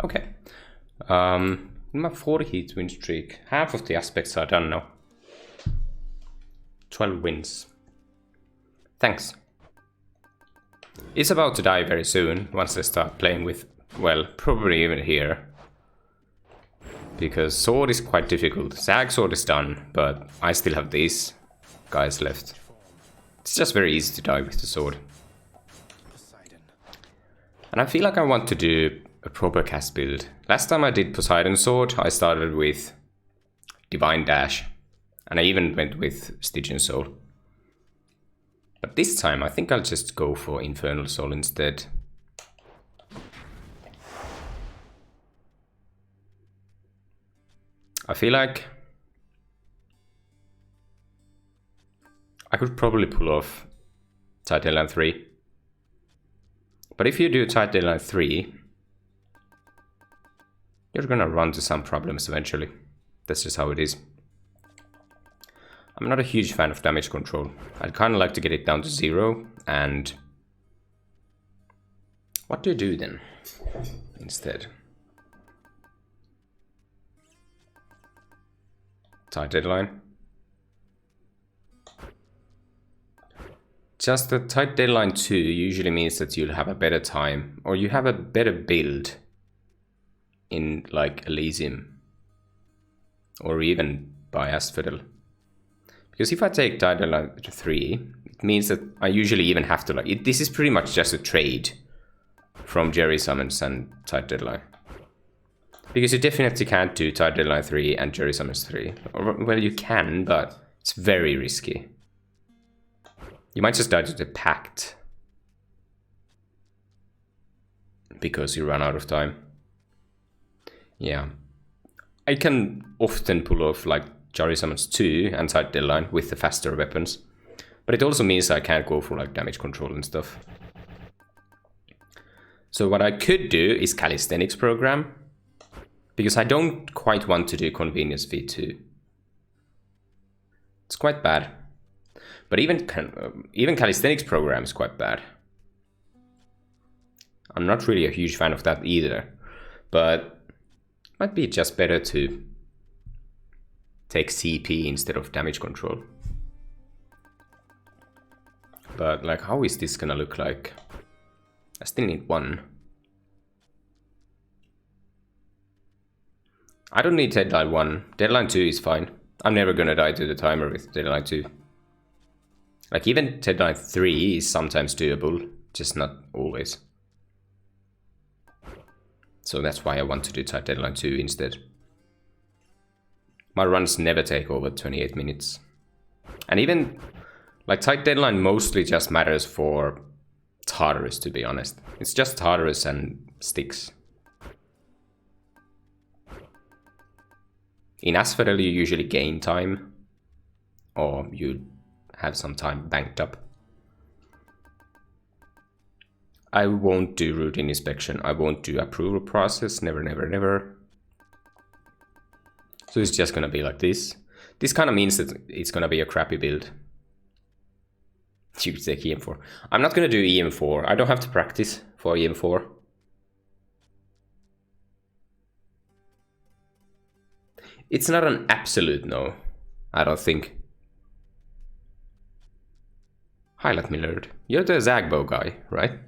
Okay. My 40 hit win streak. Half of the aspects are done now. 12 wins. Thanks. It's about to die very soon once I start playing with, well, probably even here. Because sword is quite difficult. Zag sword is done, but I still have these guys left. It's just very easy to die with the sword. Poseidon. And I feel like I want to do a proper cast build. Last time I did Poseidon sword, I started with Divine Dash. And I even went with Stygian Soul. But this time I think I'll just go for Infernal Soul instead. I feel like I could probably pull off Tight Deadline 3. But if you do Tight Deadline 3, you're gonna run into some problems eventually. That's just how it is. I'm not a huge fan of damage control. I'd kind of like to get it down to 0, and what do you do then instead? Tight Deadline. Just the Tight Deadline 2 usually means that you'll have a better time, or you have a better build in like Elysium, or even by Asphodel. Because if I take Tight Deadline 3, it means that I usually even have to like this is pretty much just a trade from Jerry Summons and Tight Deadline. Because you definitely can't do Tight Deadline 3 and Jerry Summons 3. Or, well, you can, but it's very risky. You might just die to the Pact. Because you run out of time. Yeah. I can often pull off like Jerry Summons 2 and Tight Deadline with the faster weapons. But it also means I can't go for like damage control and stuff. So what I could do is Calisthenics program. Because I don't quite want to do Convenience V2. It's quite bad. But even Calisthenics program is quite bad. I'm not really a huge fan of that either. But it might be just better to take CP instead of damage control. But like, how is this gonna look like? I still need one. I don't need Deadline 1. Deadline 2 is fine. I'm never gonna die to the timer with Deadline 2. Like even Deadline 3 is sometimes doable, just not always. So that's why I want to do Tight Deadline 2 instead. My runs never take over 28 minutes. And even like Tight Deadline mostly just matters for Tartarus, to be honest. It's just Tartarus and Styx. In Asphodel you usually gain time, or you have some time banked up. I won't do routine inspection, I won't do approval process, never, never, never. So it's just gonna be like this. This kind of means that it's gonna be a crappy build. You could take EM4. I'm not gonna do EM4, I don't have to practice for EM4. It's not an absolute no, I don't think. Highlight me, Lord. You're the Zagbo guy, right?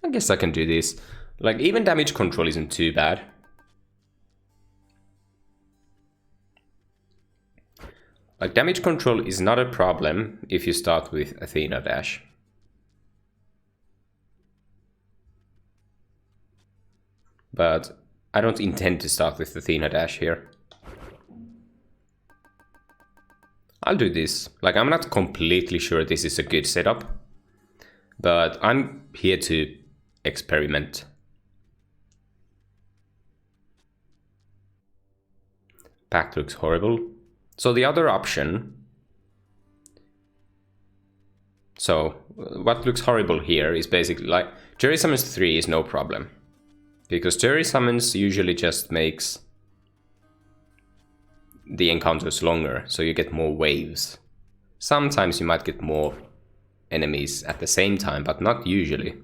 I guess I can do this. Like, even damage control isn't too bad. Like, damage control is not a problem if you start with Athena Dash. But I don't intend to start with Athena Dash here. I'll do this. Like, I'm not completely sure this is a good setup, but I'm here to experiment. Pact looks horrible. So the other option... So, what looks horrible here is basically like... Jerry Summons 3 is no problem. Because Jerry Summons usually just makes the encounters longer, so you get more waves. Sometimes you might get more enemies at the same time, but not usually.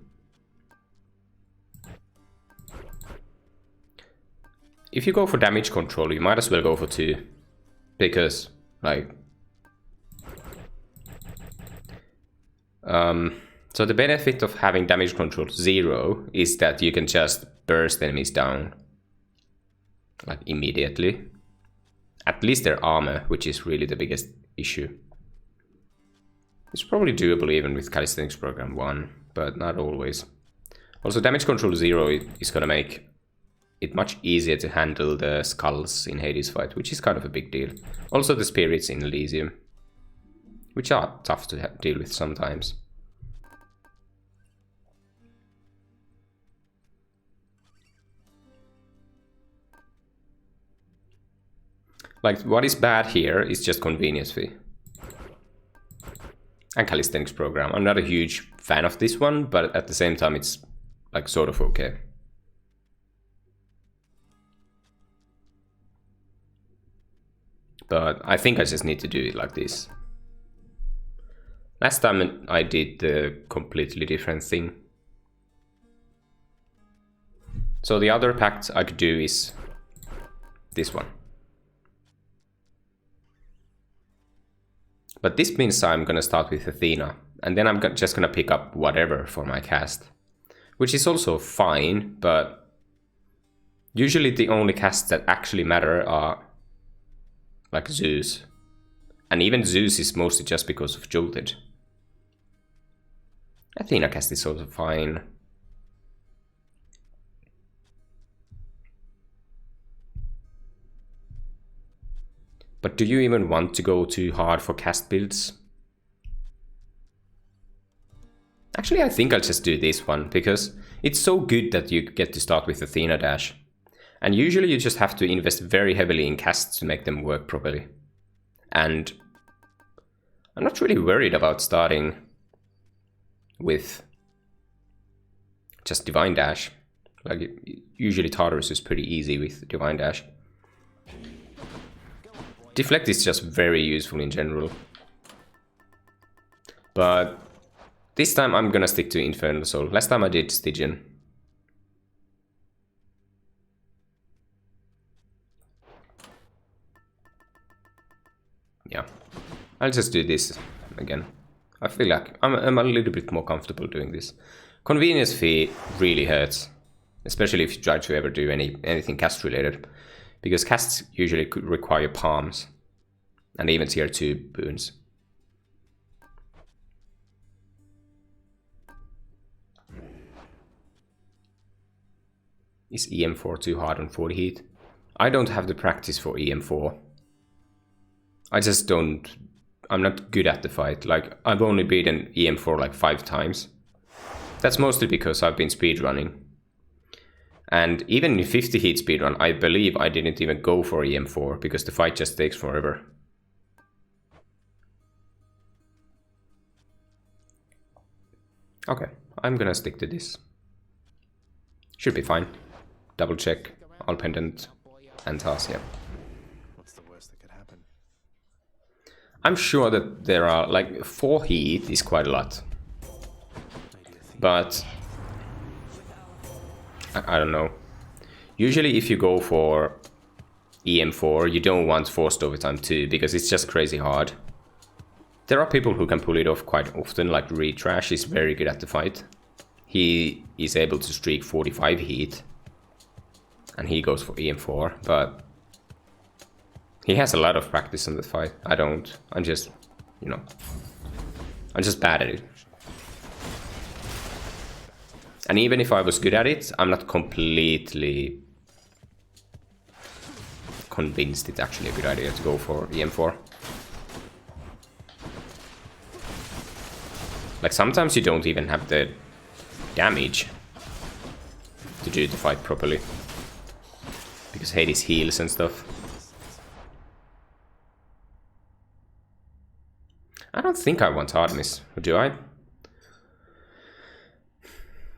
If you go for damage control, you might as well go for 2. Because, like... so the benefit of having damage control 0 is that you can just burst enemies down. Like, immediately. At least their armor, which is really the biggest issue. It's probably doable even with Calisthenics Program 1, but not always. Also, damage control 0 is gonna make it much easier to handle the skulls in Hades fight, which is kind of a big deal. Also the spirits in Elysium, which are tough to deal with sometimes. Like, what is bad here is just convenience fee. And Calisthenics Program. I'm not a huge fan of this one, but at the same time it's like sort of okay. But I think I just need to do it like this. Last time I did the completely different thing. So the other pact I could do is this one. But this means I'm gonna start with Athena, and then I'm just gonna pick up whatever for my cast. Which is also fine, but usually the only casts that actually matter are like Zeus. And even Zeus is mostly just because of Jolted. Athena cast is also fine. But do you even want to go too hard for cast builds? Actually, I think I'll just do this one, because it's so good that you get to start with Athena Dash. And usually you just have to invest very heavily in casts to make them work properly. And I'm not really worried about starting with just Divine Dash. Like, usually Tartarus is pretty easy with Divine Dash. Deflect is just very useful in general. But this time I'm gonna stick to Infernal Soul. Last time I did Stygian. Yeah, I'll just do this again. I feel like I'm a little bit more comfortable doing this. Convenience fee really hurts, especially if you try to ever do anything cast related, because casts usually could require palms and even tier 2 boons. Is EM4 too hard on 40 heat? I don't have the practice for EM4. I just don't... I'm not good at the fight. Like, I've only beaten EM4 like 5 times. That's mostly because I've been speedrunning. And even in 50 heat speedrun, I believe I didn't even go for EM4 because the fight just takes forever. Okay, I'm gonna stick to this. Should be fine. Double check, all pendant, and toss, yeah. What's the worst that could happen? I'm sure that there are, like, 4 heat is quite a lot. But I don't know. Usually if you go for EM4, you don't want forced overtime 2 because it's just crazy hard. There are people who can pull it off quite often, like Retrash is very good at the fight. He is able to streak 45 heat. And he goes for EM4, but he has a lot of practice in the fight. I don't. I'm just, you know, I'm just bad at it. And even if I was good at it, I'm not completely convinced it's actually a good idea to go for EM4. Like, sometimes you don't even have the damage to do the fight properly. Because Hades heals and stuff. I don't think I want Artemis, do I?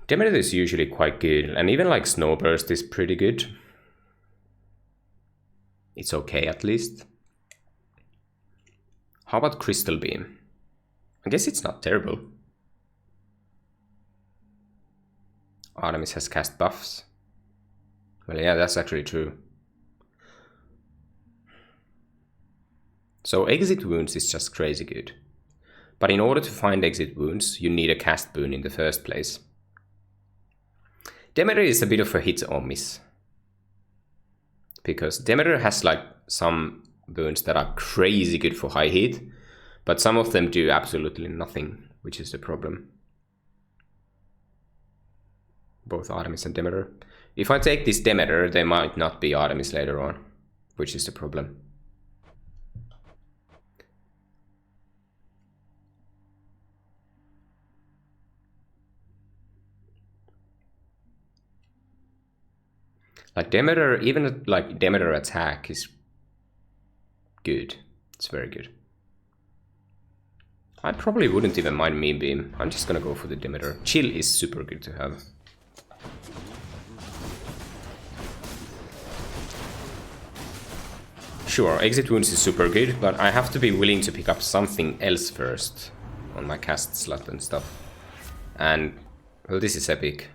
Demeter is usually quite good, and even like Snowburst is pretty good. It's okay at least. How about Crystal Beam? I guess it's not terrible. Artemis has cast buffs. Well, yeah, that's actually true. So exit wounds is just crazy good. But in order to find exit wounds, you need a cast boon in the first place. Demeter is a bit of a hit or miss. Because Demeter has like some boons that are crazy good for high hit, but some of them do absolutely nothing, which is the problem. Both Artemis and Demeter. If I take this Demeter, there might not be Artemis later on, which is the problem. Like Demeter, even like Demeter attack is good. It's very good. I probably wouldn't even mind Moonbeam. I'm just gonna go for the Demeter. Chill is super good to have. Sure, exit wounds is super good, but I have to be willing to pick up something else first on my cast slot and stuff. And, well, this is epic.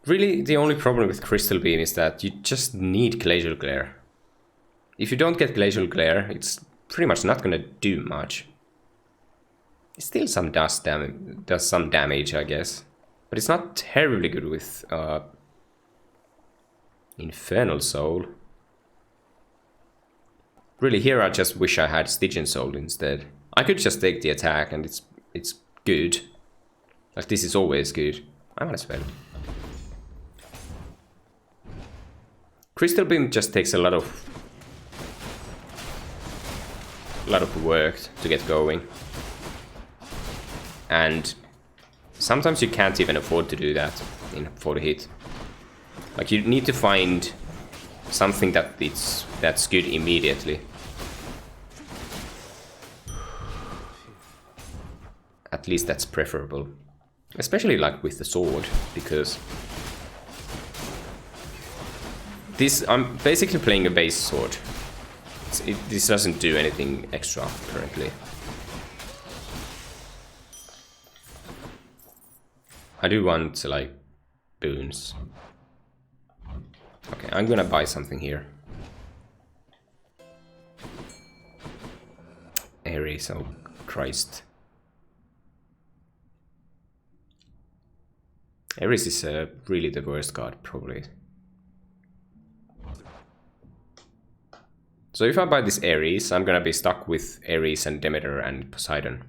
Really, the only problem with Crystal Beam is that you just need Glacial Glare. If you don't get Glacial Glare, it's pretty much not gonna do much. It still does some damage, I guess. But it's not terribly good with Infernal Soul. Really, here I just wish I had Stygian Soul instead. I could just take the attack and it's good. Like, this is always good. I might as well. Crystal Beam just takes a lot of work to get going. And sometimes you can't even afford to do that for the hit. Like, you need to find something that's good immediately. At least that's preferable. Especially like with the sword, because I'm basically playing a base sword. This doesn't do anything extra currently. I do want like boons. Okay, I'm gonna buy something here. Ares, oh Christ. Ares is really the worst card, probably. So if I buy this Ares, I'm gonna be stuck with Ares and Demeter and Poseidon.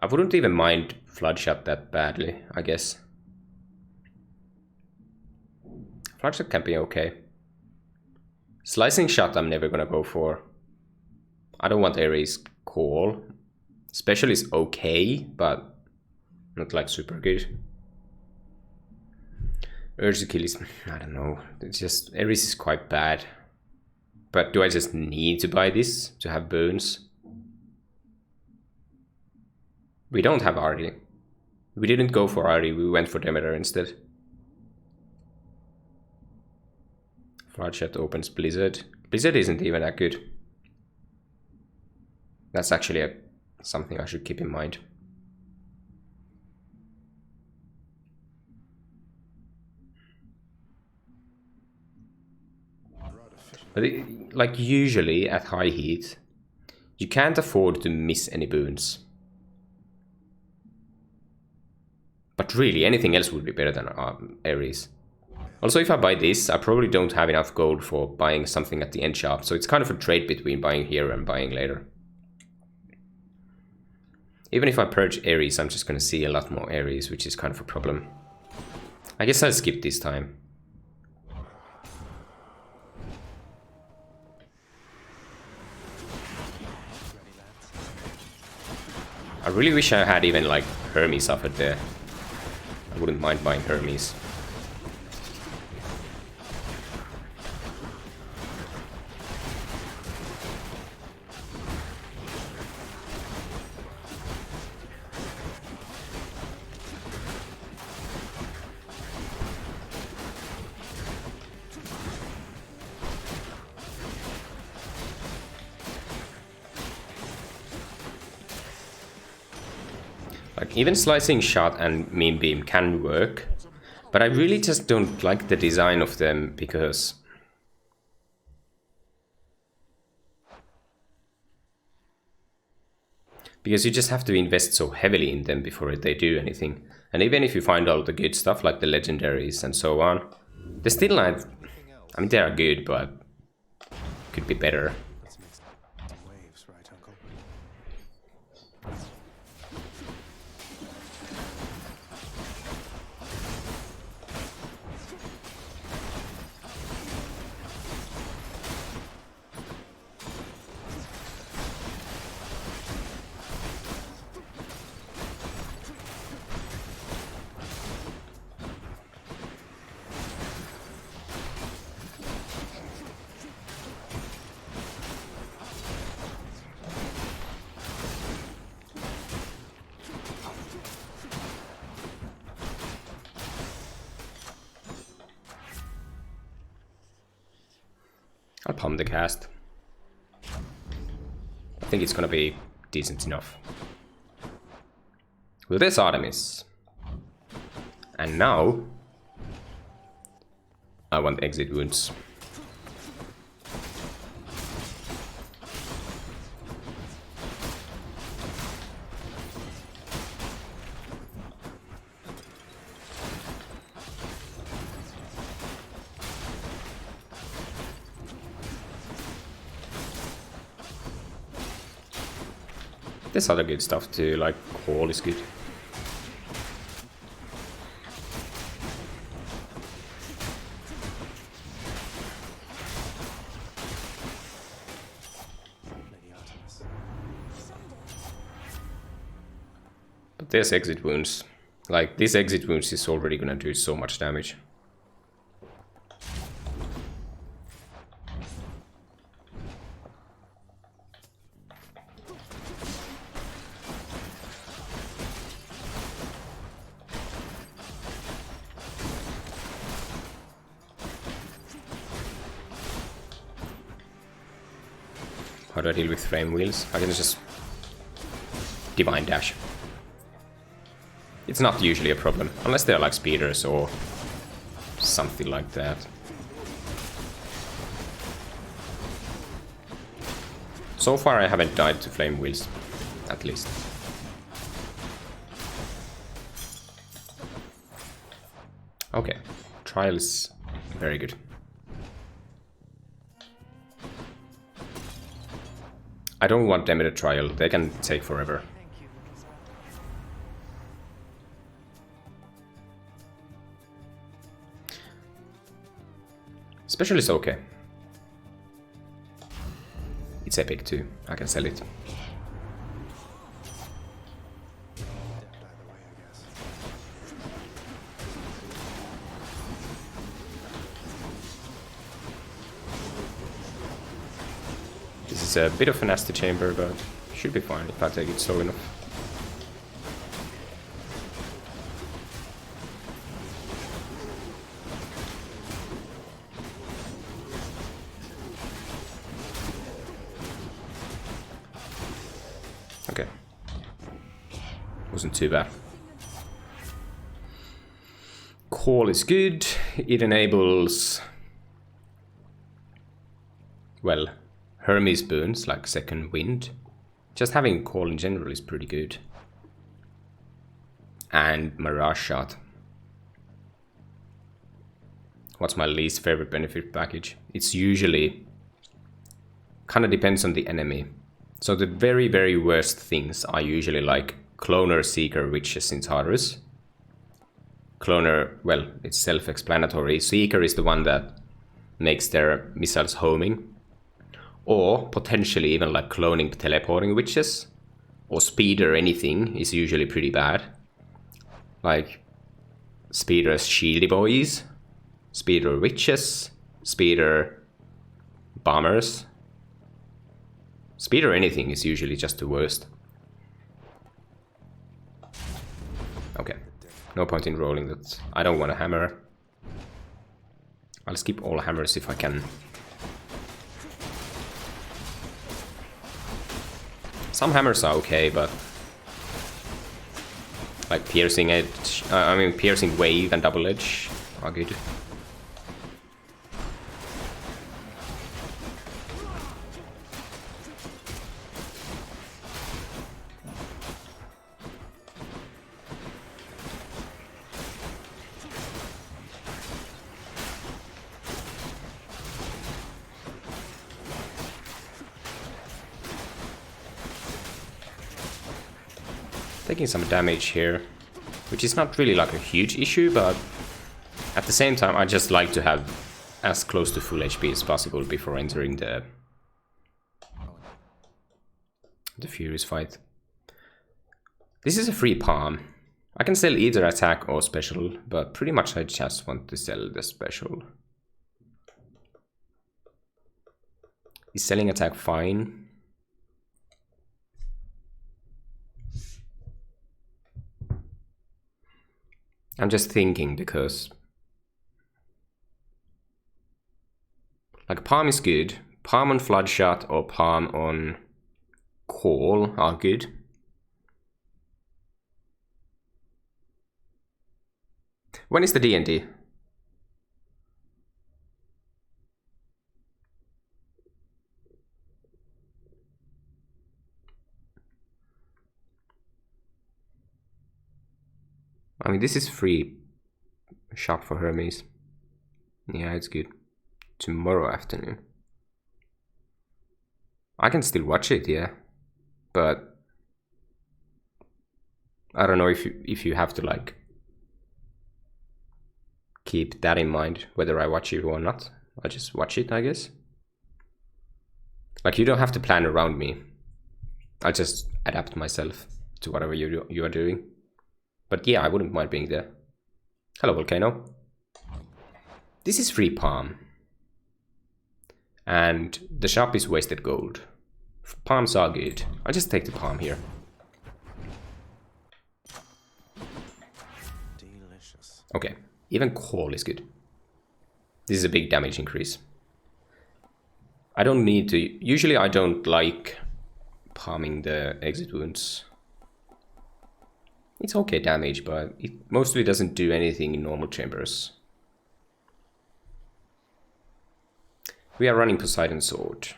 I wouldn't even mind Floodshot that badly, I guess. Floodshot can be okay. Slicing Shot I'm never gonna go for. I don't want Ares Call. Special is okay, but not like super good. Urge to Kill is, I don't know. It's just, Ares is quite bad. But do I just need to buy this to have boons? We don't have Ardi. We didn't go for Ardi, we went for Demeter instead. Floodshot opens Blizzard. Blizzard isn't even that good. That's actually something I should keep in mind. But like usually at high heat, you can't afford to miss any boons. But really, anything else would be better than Ares. Also, if I buy this, I probably don't have enough gold for buying something at the end shop, so it's kind of a trade between buying here and buying later. Even if I purge Ares, I'm just gonna see a lot more Ares, which is kind of a problem. I guess I'll skip this time. I really wish I had even like Hermes offered there. I wouldn't mind buying Hermes. Like, even slicing shot and mean beam can work, but I really just don't like the design of them because you just have to invest so heavily in them before they do anything. And even if you find all the good stuff like the legendaries and so on, they're still not, I mean, they are good, but could be better. Let's make some waves, right, Uncle? I'll pump the cast. I think it's gonna be decent enough. Well, there's Artemis. And now I want exit wounds. There's other good stuff too, like Call is good. Lady Artemis. But there's exit wounds. Like, this exit wounds is already gonna do so much damage. How do I deal with frame wheels? I can just divine dash. It's not usually a problem, unless they're like speeders or something like that. So far I haven't died to flame wheels, at least. Okay, trial is very good. I don't want them in a trial, they can take forever. Special is okay. It's epic too, I can sell it. Dead either way, I guess. This is a bit of a nasty chamber, but should be fine if I take it slow enough. Okay. Wasn't too bad. Call is good. It enables, well, Hermes boons, like second wind. Just having Call in general is pretty good. And Mirage Shot. What's my least favorite benefit package? It's usually, kind of depends on the enemy. So the very, very worst things are usually like Cloner, Seeker, Witches in Tartarus. Cloner, well, it's self-explanatory. Seeker is the one that makes their missiles homing. Or potentially even like cloning teleporting witches. Or speeder anything is usually pretty bad. Like speeder shieldy boys, speeder witches, speeder bombers. Speeder anything is usually just the worst. Okay, no point in rolling that. I don't want a hammer. I'll skip all hammers if I can. Some hammers are okay, but Like piercing edge, I mean piercing wave and double edge are good. Taking some damage here, which is not really like a huge issue, but at the same time I just like to have as close to full HP as possible before entering the Furious fight. This is a free palm. I can sell either attack or special, but pretty much I just want to sell the special. Is selling attack fine? I'm just thinking because like palm is good. Palm on Floodshot or palm on Call are good. When is the D&D? I mean, this is free shop for Hermes. Yeah, it's good. Tomorrow afternoon. I can still watch it, yeah. But I don't know if you have to like keep that in mind whether I watch it or not. I just watch it, I guess. Like you don't have to plan around me. I'll just adapt myself to whatever you are doing. But yeah, I wouldn't mind being there. Hello, Volcano. This is free palm. And the shop is wasted gold. Palms are good. I'll just take the palm here. Delicious. Okay, even Call is good. This is a big damage increase. I don't need to... Usually I don't like palming the exit wounds. It's okay damage, but it mostly doesn't do anything in normal chambers. We are running Poseidon Sword.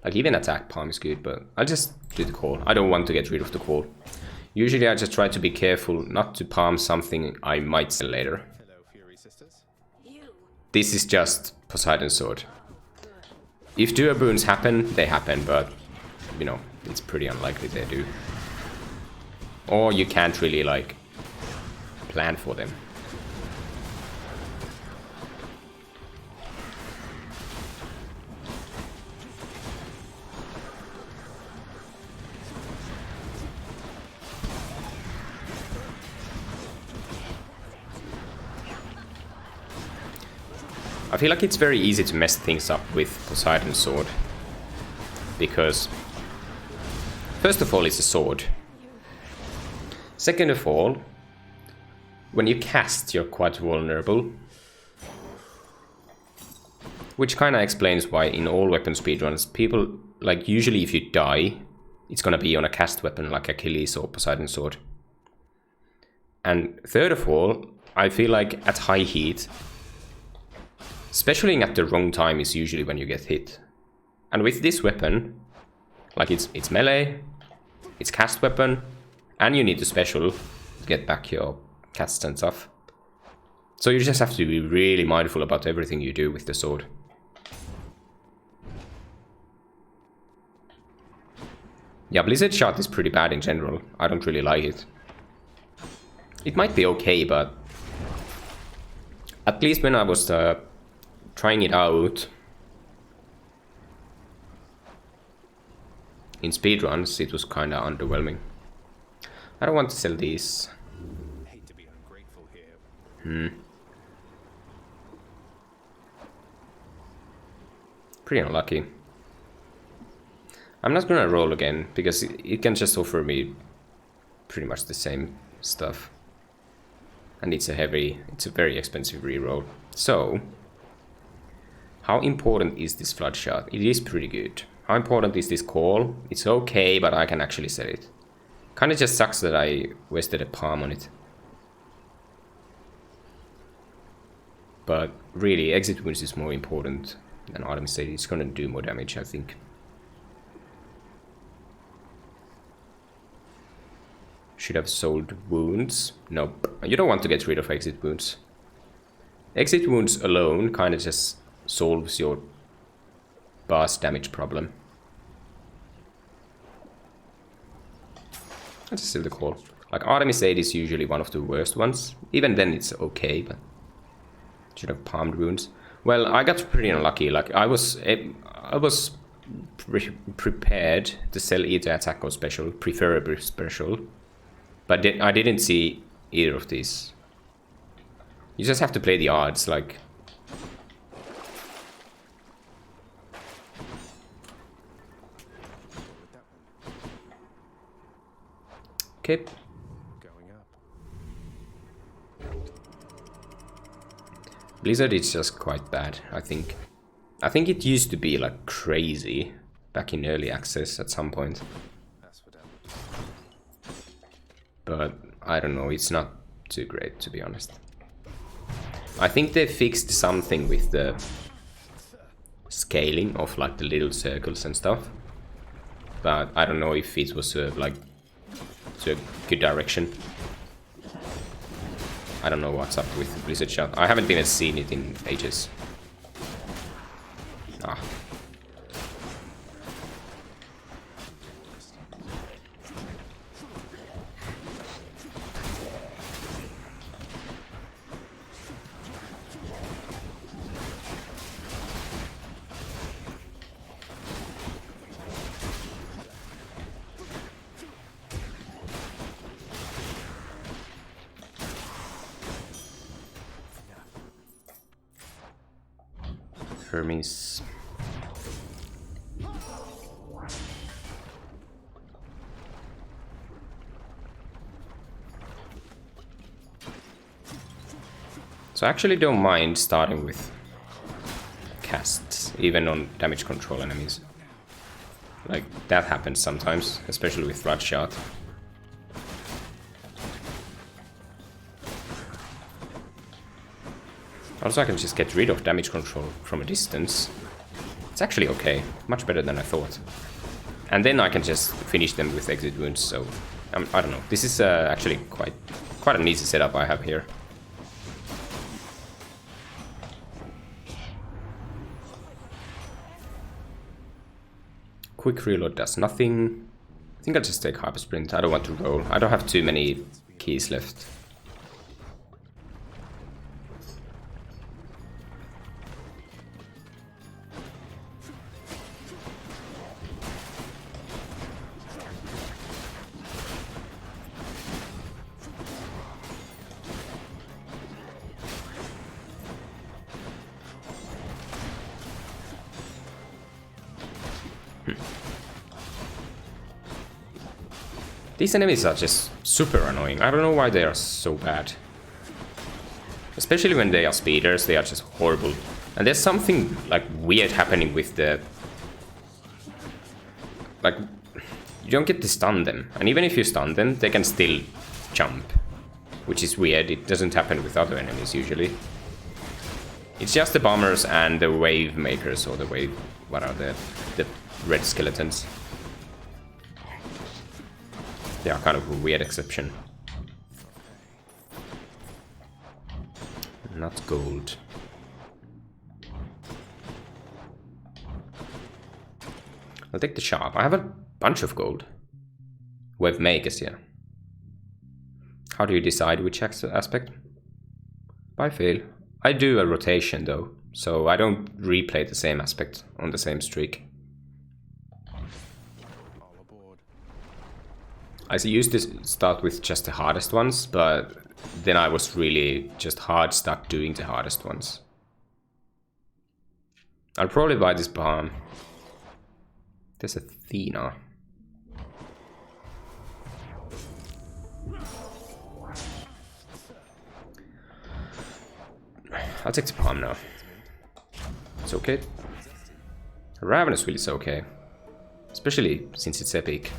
Like even attack palm is good, but I'll just do the Call. I don't want to get rid of the Call. Usually I just try to be careful not to palm something I might sell later. Hello, Fury sisters. This is just Poseidon Sword. If dual boons happen, they happen, but you know, it's pretty unlikely they do. Or you can't really like plan for them. I feel like it's very easy to mess things up with Poseidon Sword. Because first of all, it's a sword. Second of all, when you cast, you're quite vulnerable. Which kind of explains why in all weapon speedruns, people, like usually if you die, it's gonna be on a cast weapon like Achilles or Poseidon Sword. And third of all, I feel like at high heat, specialing at the wrong time is usually when you get hit. And with this weapon, like it's melee, it's cast weapon, and you need the special to get back your cast and stuff. So you just have to be really mindful about everything you do with the sword. Yeah, Blizzard Shot is pretty bad in general. I don't really like it. It might be okay, but at least when I was trying it out in speedruns, it was kind of underwhelming. I don't want to sell these. Hate to be ungrateful here. Pretty unlucky. I'm not gonna roll again, because it can just offer me pretty much the same stuff. And it's a very expensive reroll. So, how important is this Flood Shot? It is pretty good. How important is this Call? It's okay, but I can actually sell it. Kinda just sucks that I wasted a palm on it. But really, exit wounds is more important than Artemis said. It's gonna do more damage, I think. Should have sold wounds. Nope. You don't want to get rid of exit wounds. Exit wounds alone kinda just solves your boss damage problem. That's still the call. Like Artemis 8 is usually one of the worst ones. Even then it's okay, but should have palmed wounds. Well, I got pretty unlucky. Like I was prepared to sell either attack or special, preferably special, but I didn't see either of these. You just have to play the odds, like. Okay. Going up. Blizzard is just quite bad, I think. I think it used to be like crazy back in early access at some point. Asphodel. But I don't know, it's not too great to be honest. I think they fixed something with the scaling of like the little circles and stuff. But I don't know if it was like to a good direction. I don't know what's up with the Blizzard shot. I haven't even seen it in ages. Ah. Hermes. So I actually don't mind starting with casts, even on damage control enemies. Like, that happens sometimes, especially with Bloodshot. Also, I can just get rid of damage control from a distance. It's actually okay, much better than I thought. And then I can just finish them with exit wounds, so I don't know. This is actually quite an easy setup I have here. Quick reload does nothing. I think I'll just take Hyper Sprint. I don't want to roll. I don't have too many keys left. These enemies are just super annoying. I don't know why they are so bad. Especially when they are speeders, they are just horrible. And there's something like weird happening with the... Like, you don't get to stun them. And even if you stun them, they can still jump. Which is weird, it doesn't happen with other enemies usually. It's just the bombers and the wave makers, or the wave... What are the red skeletons. They are kind of a weird exception. Not gold. I'll take the sharp. I have a bunch of gold. Wave makers, yeah. How do you decide which aspect? By fail. I do a rotation though, so I don't replay the same aspect on the same streak. I used to start with just the hardest ones, but then I was really just hard stuck doing the hardest ones. I'll probably buy this bomb. There's Athena. I'll take the palm now. It's okay. Ravenous Wheel is okay. Especially since it's epic.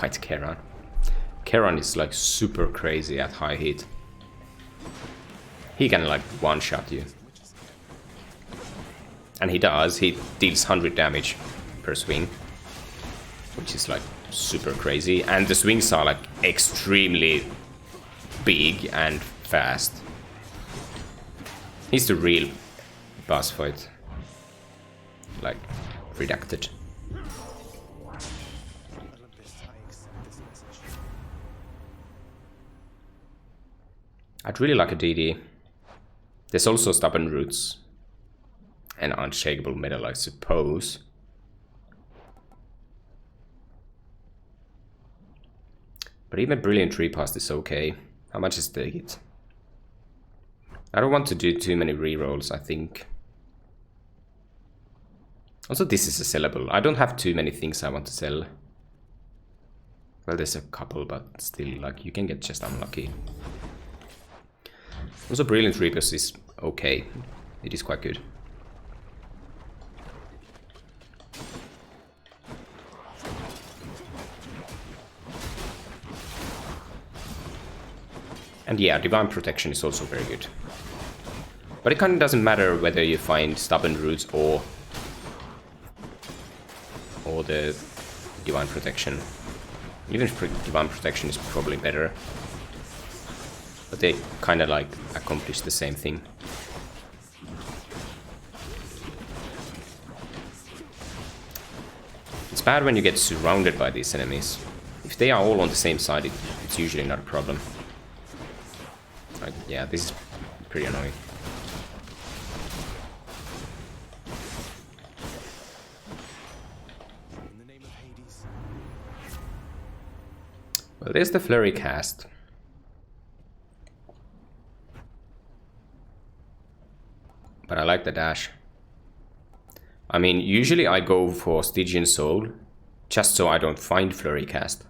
fight Keran. Keran is like super crazy at high heat. He can like one-shot you. And he does, he deals 100 damage per swing. Which is like super crazy. And the swings are like extremely big and fast. He's the real boss fight. Like, redacted. I'd really like a DD. There's also stubborn roots. And unshakable metal, I suppose. But even brilliant repass is okay. How much is the hit? I don't want to do too many rerolls, I think. Also, this is a sellable. I don't have too many things I want to sell. Well, there's a couple, but still, like, you can get just unlucky. Also, brilliant repass is okay. It is quite good. And yeah, Divine Protection is also very good. But it kind of doesn't matter whether you find Stubborn Roots or the Divine Protection. Even if Divine Protection is probably better. But they kind of like accomplish the same thing. It's bad when you get surrounded by these enemies. If they are all on the same side, it's usually not a problem. Like, yeah, this is pretty annoying. In the name of Hades. Well, there's the flurry cast. But I like the dash. I mean, usually I go for Stygian Soul, just so I don't find flurry cast.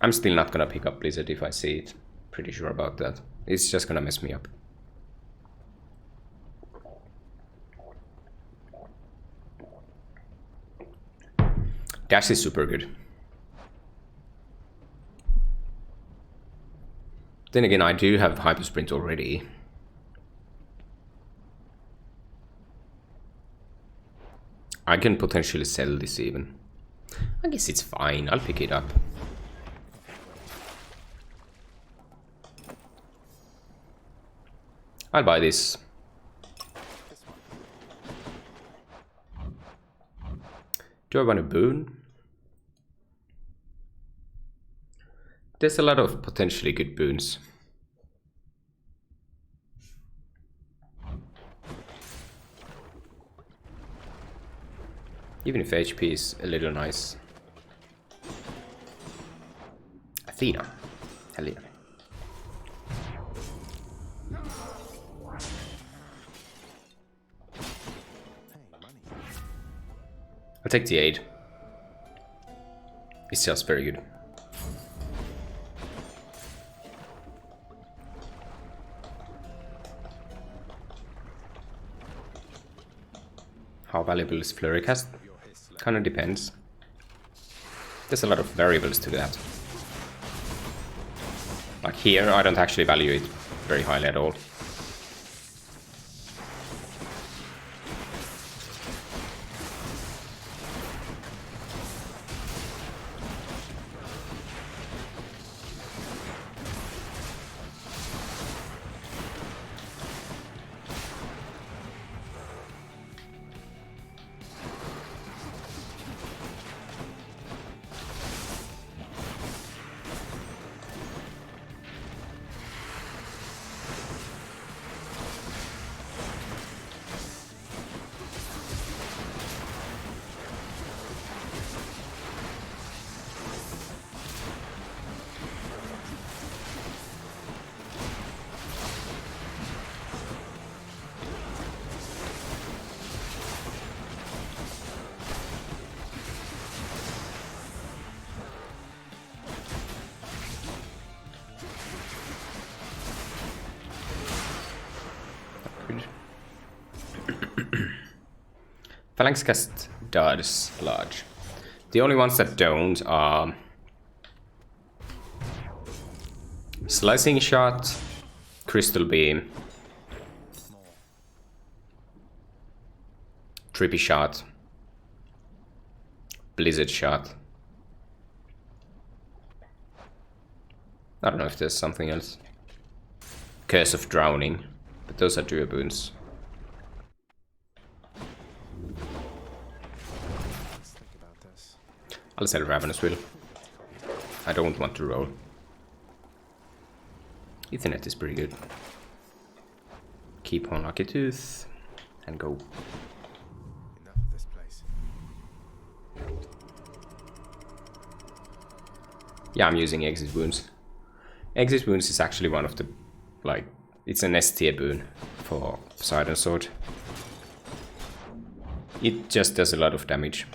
I'm still not gonna pick up Blizzard if I see it. Pretty sure about that. It's just gonna mess me up. Dash is super good. Then again, I do have Hypersprint already. I can potentially sell this even. I guess it's fine, I'll pick it up. I'll buy this. Do I want a boon? There's a lot of potentially good boons. Even if HP is a little nice. Athena. Helena. I'll take the aid. It's just very good. How valuable is Flurry Cast? Kind of depends. There's a lot of variables to that. Like here, I don't actually value it very highly at all. Phalanx cast does large. The only ones that don't are Slicing Shot, Crystal Beam, Trippy Shot, Blizzard Shot. I don't know if there's something else. Curse of Drowning, but those are duo boons. Let's think about this. I'll sell Ravenous Will. I don't want to roll. Ethernet is pretty good. Keep on Lucky Tooth and go. Enough of this place. Yeah, I'm using Exit Wounds. Exit Wounds is actually one of the, like, it's an S tier boon for Poseidon Sword. It just does a lot of damage.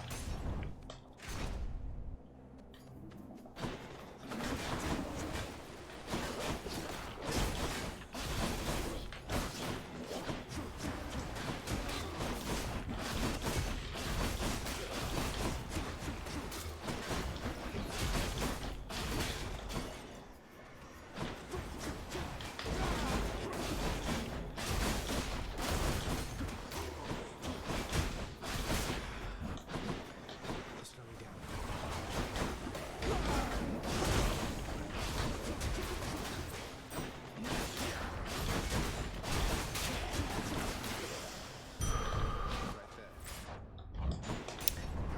Slowing down.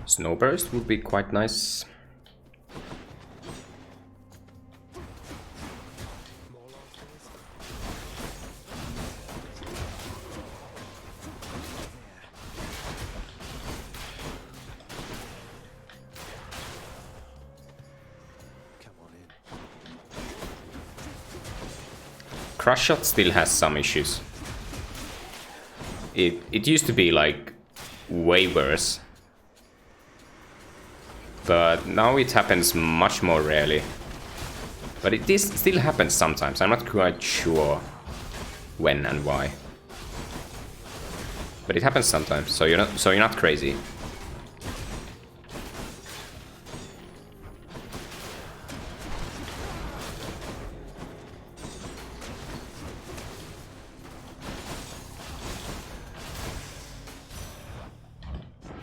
Snowburst would be quite nice. More long things? Come on in. Crush Shot still has some issues. It used to be like way worse. But now it happens much more rarely. But it still happens sometimes. I'm not quite sure when and why. But it happens sometimes, so you're not crazy.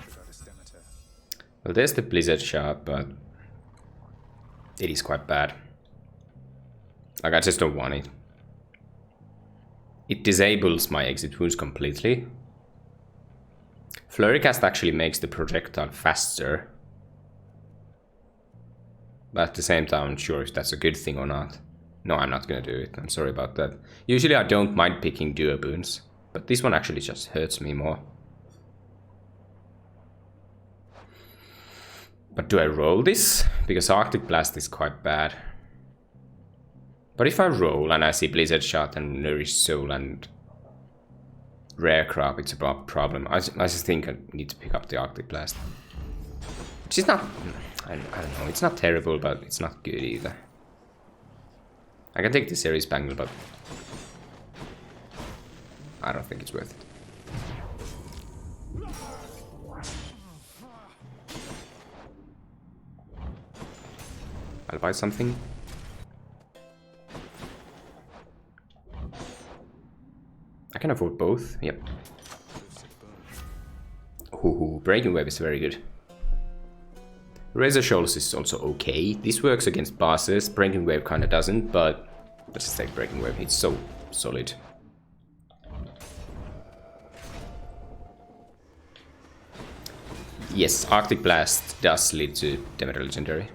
Forgot a stemmeter. Well, there's the Blizzard Shot, but it is quite bad. Like, I just don't want it. It disables my exit wounds completely. Flurry Cast actually makes the projectile faster. But at the same time, I'm not sure if that's a good thing or not. No, I'm not gonna do it. I'm sorry about that. Usually I don't mind picking duo boons, but this one actually just hurts me more. But do I roll this? Because Arctic Blast is quite bad. But if I roll and I see Blizzard Shot and Nourished Soul and Rare Crop, it's a problem. I just think I need to pick up the Arctic Blast. Which is not... I don't know, it's not terrible, but it's not good either. I can take the Series Bangle, but... I don't think it's worth it. I'll buy something. I can afford both, yep. Ooh, Breaking Wave is very good. Razor Shoals is also okay. This works against bosses, Breaking Wave kinda doesn't, but let's just take Breaking Wave, it's so solid. Yes, Arctic Blast does lead to Demeter Legendary.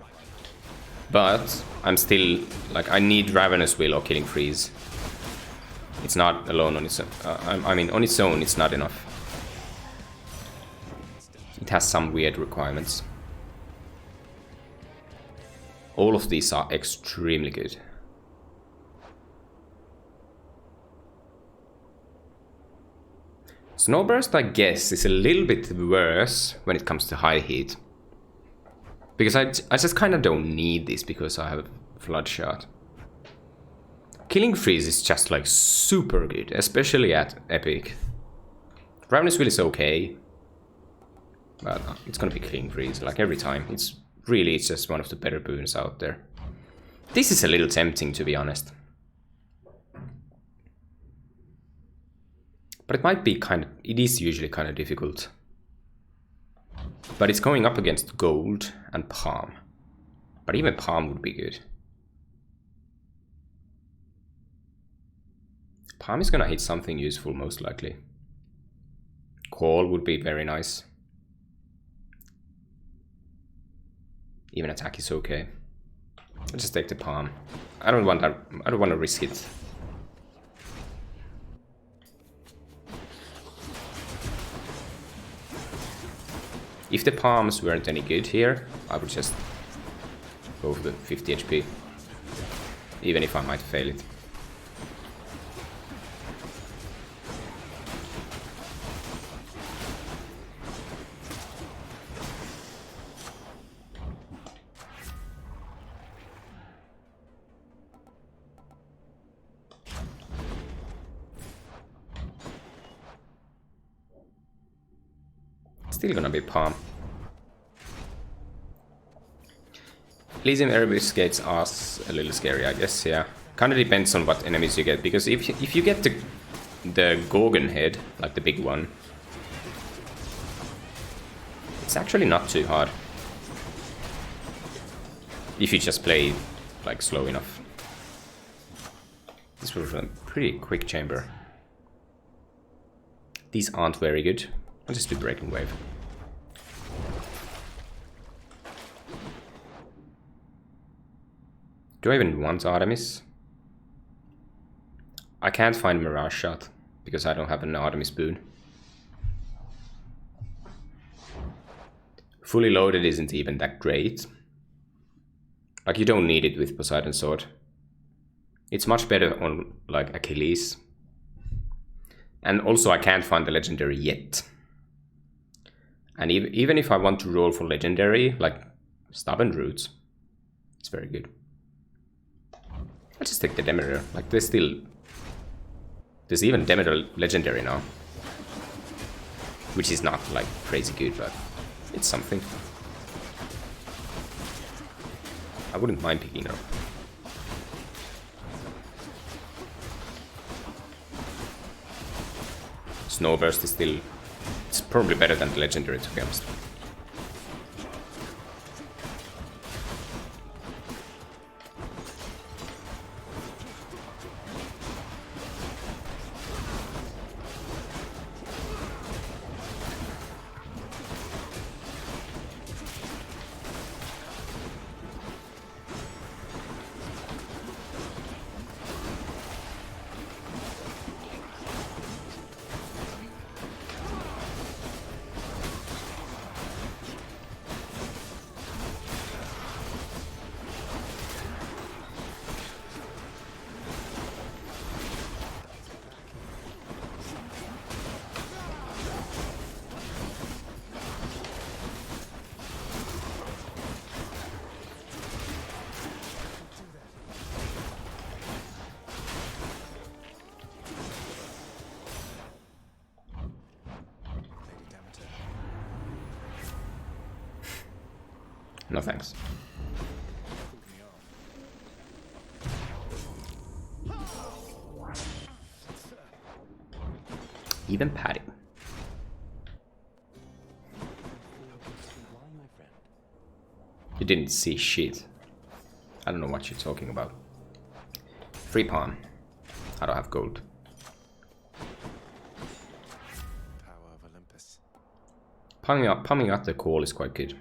But I'm still, like, I need Ravenous Will or Killing Freeze. It's not alone on its own. I mean, on its own, it's not enough. It has some weird requirements. All of these are extremely good. Snowburst, I guess, is a little bit worse when it comes to high heat. Because I just kind of don't need this because I have Flood Shot. Killing Freeze is just like super good, especially at Epic. Ravenous Will is okay. But it's gonna be clean freeze, like every time. It's just one of the better boons out there. This is a little tempting, to be honest. But it might be it is usually kind of difficult. But it's going up against gold and palm. But even palm would be good. Palm is gonna hit something useful, most likely. Call would be very nice. Even attack is okay. I'll just take the palm. I don't want to risk it. If the palms weren't any good here, I would just go for the 50 HP. Even if I might fail it. Still gonna be palm. Elysium Erebus gates are a little scary, I guess, yeah. Kinda depends on what enemies you get, because if you get the Gorgon head, like the big one, it's actually not too hard. If you just play like slow enough. This was a pretty quick chamber. These aren't very good. I'll just do Breaking Wave. Do I even want Artemis? I can't find Mirage Shot because I don't have an Artemis boon. Fully loaded isn't even that great. Like, you don't need it with Poseidon Sword. It's much better on like Achilles. And also I can't find the legendary yet. And even if I want to roll for legendary, like Stubborn Roots, it's very good. I'll just take the Demeter. Like, there's even Demeter legendary now. Which is not like crazy good, but it's something. I wouldn't mind picking her up. Snowburst is still... It's probably better than the legendary, to be honest. No thanks. Even Patty. You didn't see shit. I don't know what you're talking about. Free pawn. I don't have gold. Power of Olympus. Pumping up the call is quite good.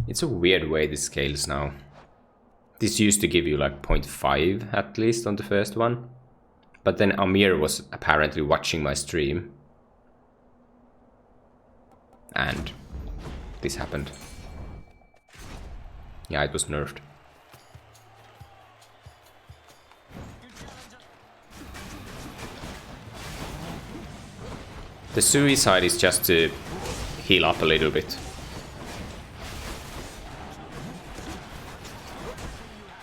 It's a weird way this scales now. This used to give you like 0.5 at least on the first one. But then Amir was apparently watching my stream. And this happened. Yeah, it was nerfed. The suicide is just to heal up a little bit.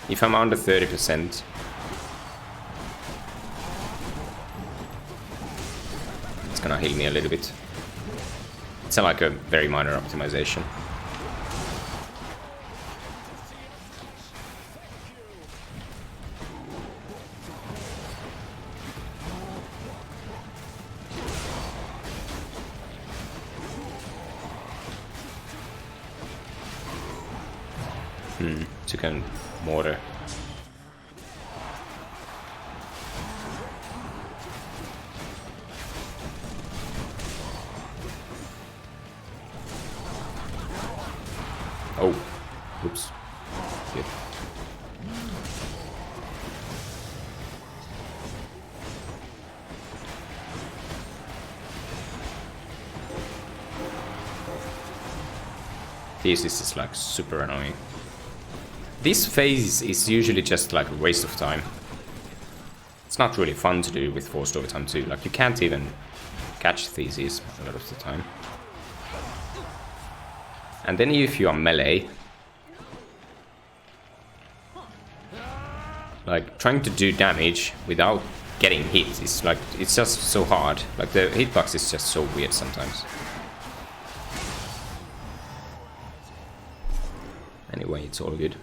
If I'm under 30%, gonna heal me a little bit. It's like a very minor optimization. Took a mortar. Oh, oops. Good. This is like super annoying. This phase is usually just like a waste of time. It's not really fun to do with forced overtime too. Like you can't even catch theses a lot of the time. And then if you are melee, like trying to do damage without getting hit is like, it's just so hard. Like the hitbox is just so weird sometimes. Anyway, it's all good.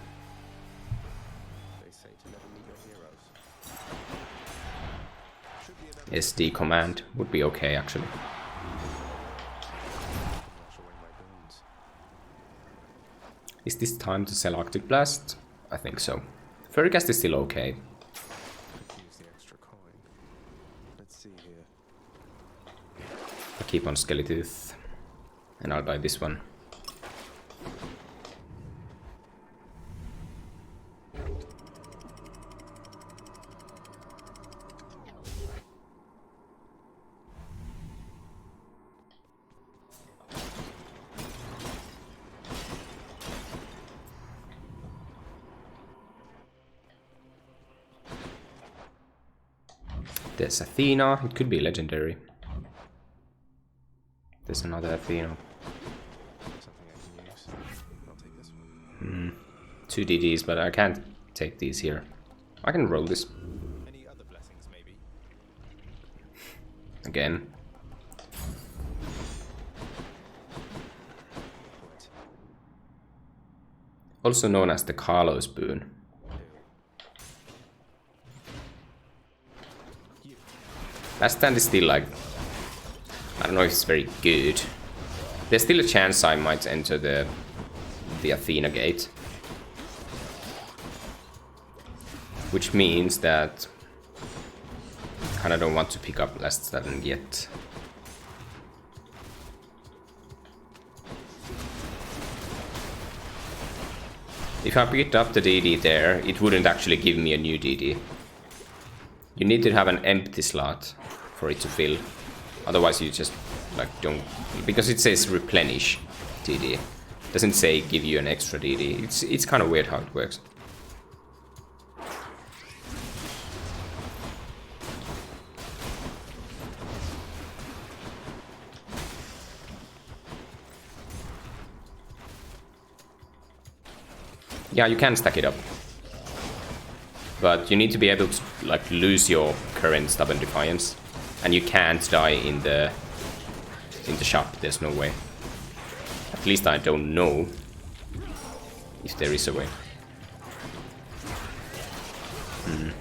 SD command would be okay actually. Is this time to sell Arctic Blast? I think so. Furicast is still okay. I keep on Skeletooth. And I'll buy this one. There's Athena, it could be legendary. There's another Athena. Two DDs, but I can't take these here. I can roll this. Any other blessings, maybe? Again. Also known as the Carlos boon. Last stand is still like, I don't know if it's very good. There's still a chance I might enter the Athena gate. Which means that I kinda don't want to pick up last stand yet. If I picked up the DD there, it wouldn't actually give me a new DD. You need to have an empty slot for it to fill. Otherwise you just like don't, because it says replenish DD. It doesn't say give you an extra DD. It's kind of weird how it works. Yeah, you can stack it up. But you need to be able to like lose your current Stubborn Defiance. And you can't die in the shop, there's no way. At least I don't know if there is a way. Thank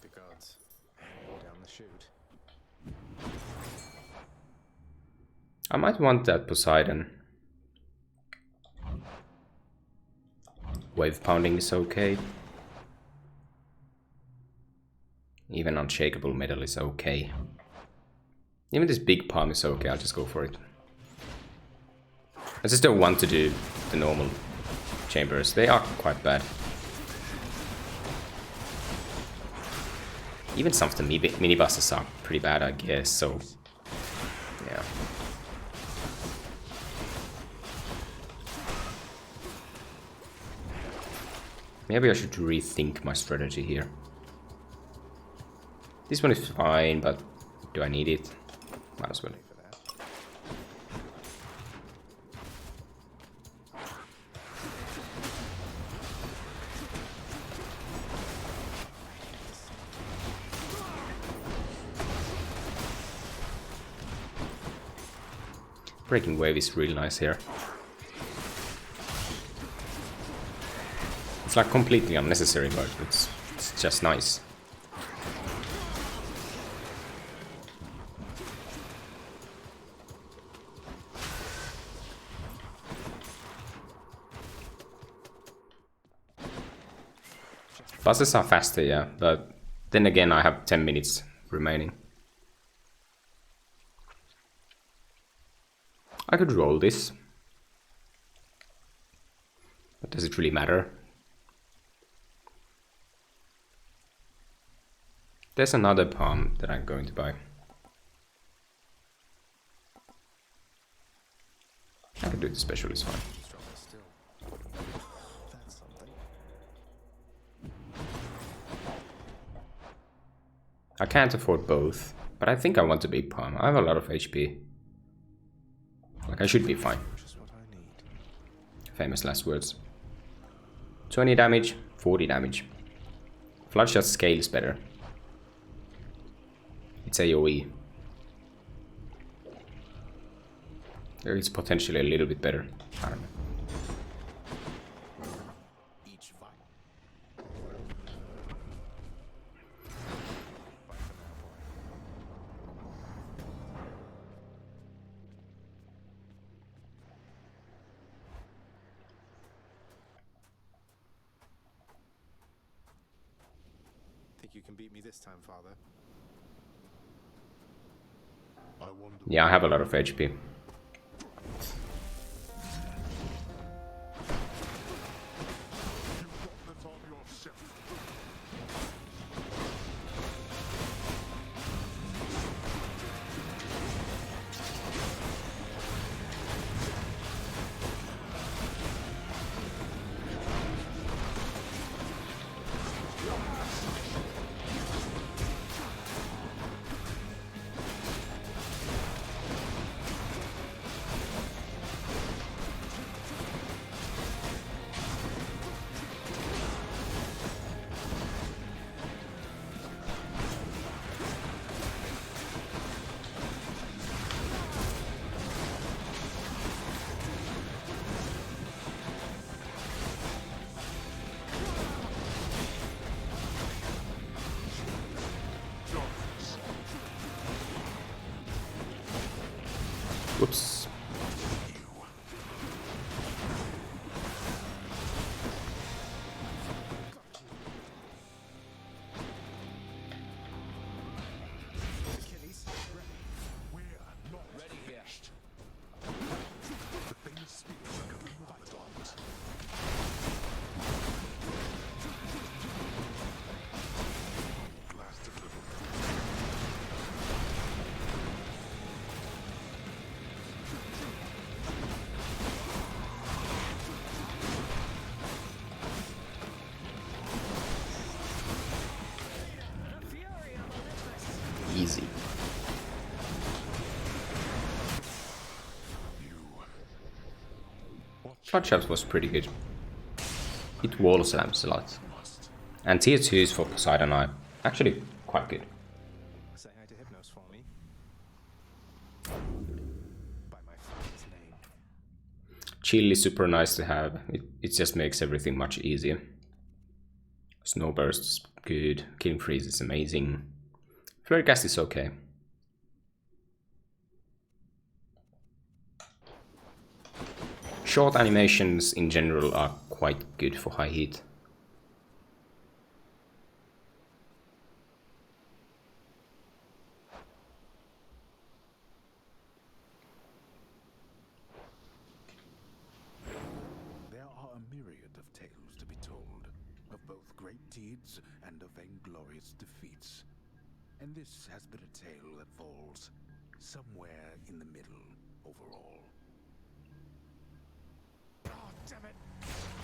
the gods. Down the chute. I might want that Poseidon. Wave pounding is okay. Even unshakable metal is okay. Even this big palm is okay, I'll just go for it. I just don't want to do the normal chambers, they are quite bad. Even some of the mini bosses are pretty bad, I guess, so yeah. Maybe I should rethink my strategy here. This one is fine, but do I need it? Might as well. Breaking wave is really nice here. It's like completely unnecessary, but it's just nice. Buses are faster, yeah, but then again I have 10 minutes remaining. I could roll this. But does it really matter? There's another palm that I'm going to buy. I can do the special, it's fine. I can't afford both, but I think I want a big palm. I have a lot of HP. Like, I should be fine. Famous last words. 20 damage, 40 damage. Floodshot scales better. It's AoE. It's potentially a little bit better. I don't know. Think you can beat me this time, Father? Yeah, I have a lot of HP. Whoops. Easy. Floodshot was pretty good. It wall slams a lot. And tier 2s for Poseidon are actually quite good. Say hi to Hypnos for me. By my father's name. Chill is super nice to have. It just makes everything much easier. Snowburst is good. Killing Freeze is amazing. Flurry Cast is okay. Short animations in general are quite good for high heat. There are a myriad of tales to be told, of both great deeds and of vainglorious defeats. And this has been a tale that falls somewhere in the middle overall. Oh, damn it!